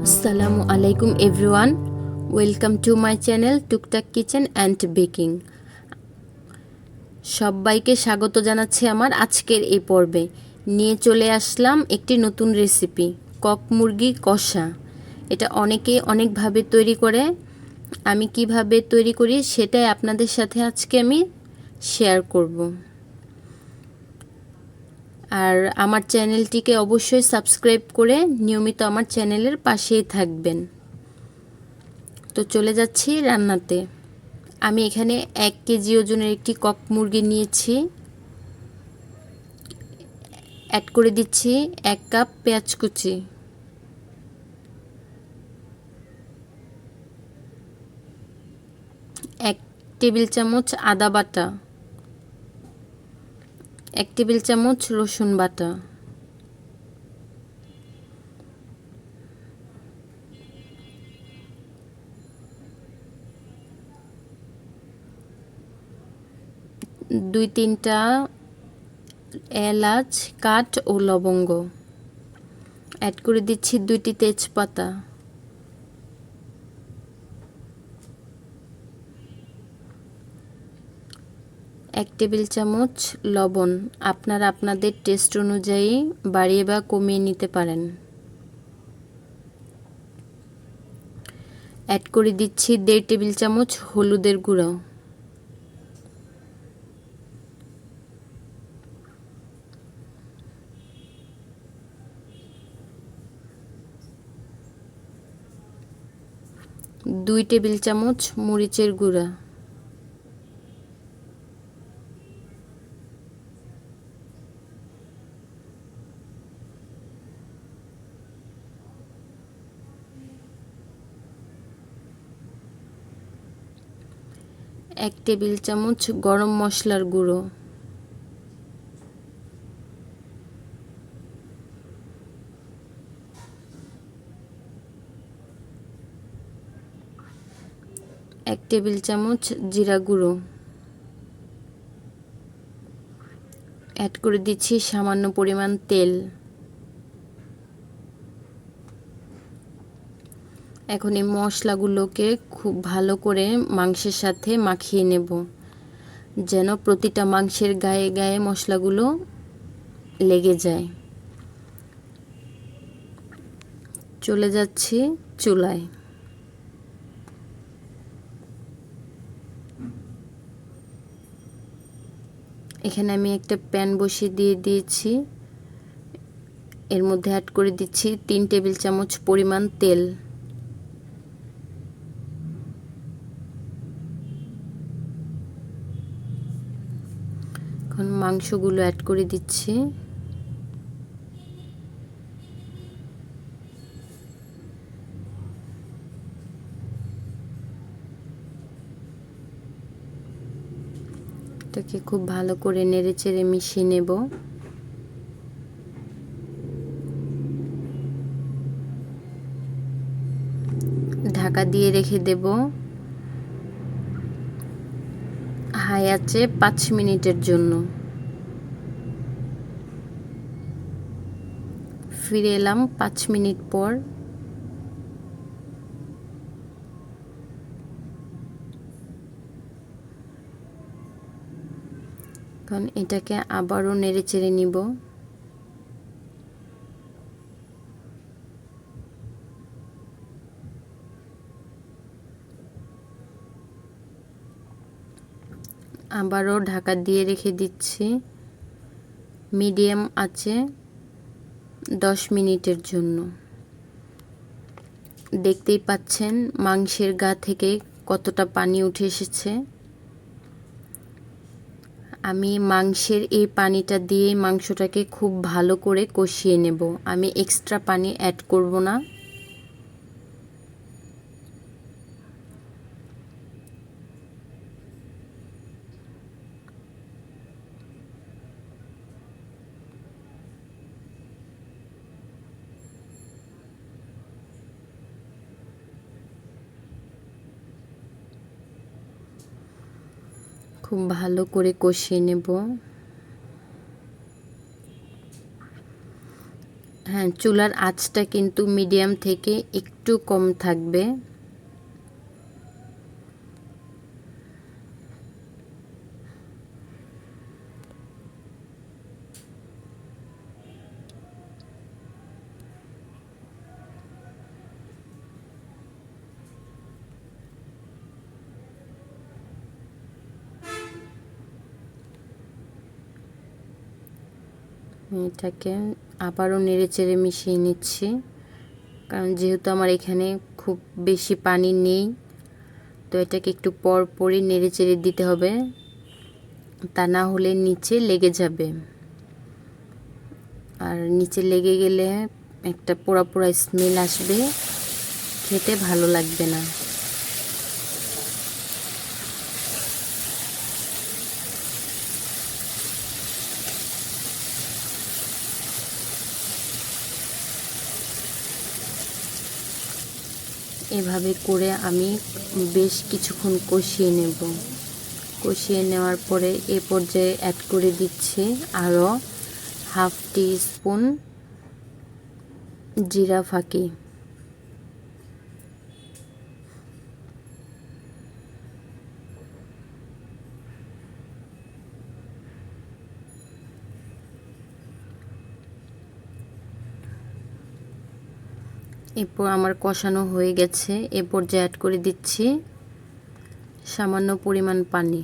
আসসালামু আলাইকুম everyone, welcome to my channel টুকটাক কিচেন অ্যান্ড বেকিং। সবাইকে স্বাগত জানাচ্ছি আমার আজকের এই পর্বে। নিয়ে চলে আসলাম একটি নতুন রেসিপি, কক মুরগি কষা। এটা অনেকে অনেকভাবে তৈরি করে। আমি কিভাবে তৈরি করি সেটাই আপনাদের সাথে আজকে আমি শেয়ার করব। আর আমার চ্যানেলটিকে অবশ্যই সাবস্ক্রাইব করে নিয়মিত আমার চ্যানেলের পাশেই থাকবেন। তো চলে যাচ্ছি রান্নাতে। আমি এখানে 1 কেজি ওজনের একটি কক মুরগি নিয়েছি। অ্যাড করে দিচ্ছি 1 কাপ পেঁয়াজ কুচি, 1 টেবিল চামচ আদা বাটা, 1 টেবিল চামচ রসুন বাটা, 2-3টা এলাচ কাঠ ও লবঙ্গ, অ্যাড করে দিচ্ছি 2টি তেজপাতা, 1 টেবিল চামচ লবণ। আপনারা আপনাদের টেস্ট অনুযায়ী বাড়িয়ে বা কমিয়ে নিতে পারেন। অ্যাড করে দিচ্ছি 1.5 টেবিল চামচ হলুদের গুঁড়ো, দুই টেবিল চামচ মরিচের গুঁড়া, 1 টেবিল চামচ গরম মশলার গুঁড়ো, 1 টেবিল চামচ জিরা গুঁড়ো, অ্যাড করে দিচ্ছি সামান্য পরিমাণ তেল। এখন এই মশলাগুলোকে খুব ভালো করে মাংসের সাথে মাখিয়ে নেব, যেন প্রতিটা মাংসের গায়ে গায়ে মশলাগুলো লেগে যায়। চলে যাচ্ছি চুলায়। এখানে আমি একটা প্যান বসিয়ে দিয়েছি। এর মধ্যে অ্যাড করে দিচ্ছি 3 টেবিল চামচ পরিমাণ তেল। এখন মাংসগুলো অ্যাড করে দিচ্ছি। এটাকে খুব ভালো করে নেড়েচেড়ে মিশিয়ে নেব। ঢাকা দিয়ে রেখে দেব হাই আঁচে 5 মিনিটের জন্য। ফিরে এলাম 5 মিনিট পর। এখন এটাকে আবারও নেড়েচেড়ে নিব। আবারও ঢাকা দিয়ে রেখে দিচ্ছি মিডিয়াম আঁচে 10 মিনিটের জন্য। দেখতেই পাচ্ছেন মাংসের গা থেকে কতটা পানি উঠে এসেছে। আমি মাংসের এই পানিটা দিয়ে মাংসটাকে খুব ভালো করে কষিয়ে নেব। আমি এক্সট্রা পানি অ্যাড করব না। খুব ভালো করে কষিয়ে নেব। হ্যাঁ, চুলার আঁচটা কিন্তু মিডিয়াম থেকে একটু কম থাকবে। এটাকে আবারও নেড়েচেড়ে মিশিয়ে নিচ্ছি, কারণ যেহেতু আমার এখানে খুব বেশি পানি নেই, তো এটাকে একটু পর পরই নেড়েচেড়ে দিতে হবে, তা না হলে নিচে লেগে যাবে। আর নিচে লেগে গেলে একটা পোড়া পোড়া স্মেল আসবে, খেতে ভালো লাগবে না। এভাবে করে আমি বেশ কিছুক্ষণ কষিয়ে নেব। কষিয়ে নেওয়ার পরে এ পর্যায়ে অ্যাড করে দিচ্ছি আরও হাফ টি স্পুন জিরা ফাঁকি। এরপর আমার কষানো হয়ে গেছে, এ পর্যায়ে অ্যাড করে দিচ্ছি সামান্য পরিমাণ পানি।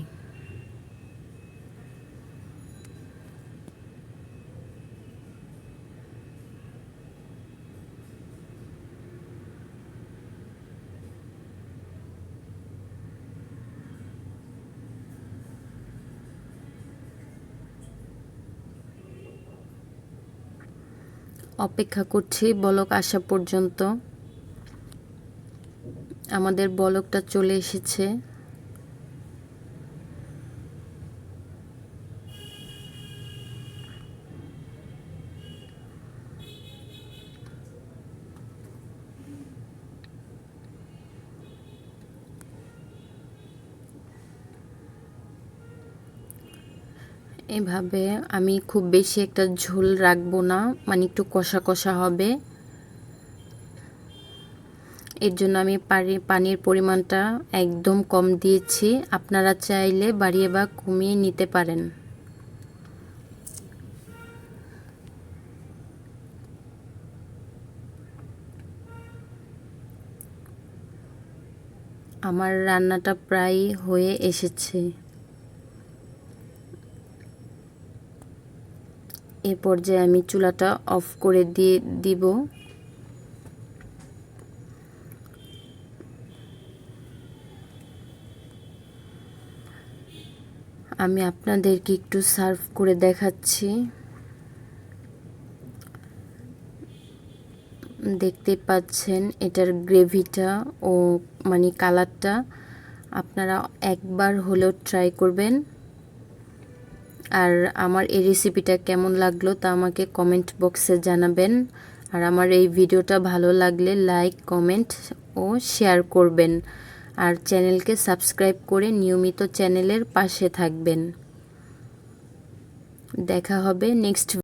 অপেক্ষা করছি বলক আসা পর্যন্ত। আমাদের বলকটা চলে এসেছে। এভাবে আমি খুব বেশি একটা ঝোল রাখবো না, মানে একটু কষা কষা হবে। এর জন্য আমি পানির পরিমাণটা একদম কম দিয়েছি, আপনারা চাইলে বাড়িয়ে বা কমিয়ে নিতে পারেন। আমার রান্নাটা প্রায় হয়ে এসেছে। এ পর্যায়ে আমি চুলাটা অফ করে দিব। আমি আপনাদেরকে একটু সার্ভ করে দেখাচ্ছি। দেখতে পাচ্ছেন এটার গ্রেভিটা ও মানে কালারটা, আপনারা একবার হলেও ট্রাই করবেন। আর আমার এই রেসিপিটা কেমন লাগলো তা আমাকে কমেন্ট বক্সে জানাবেন। আর আমার এই ভিডিওটা ভালো লাগলে লাইক, কমেন্ট ও শেয়ার করবেন। আর চ্যানেলকে সাবস্ক্রাইব করে নিয়মিত চ্যানেলের পাশে থাকবেন। দেখা হবে নেক্সট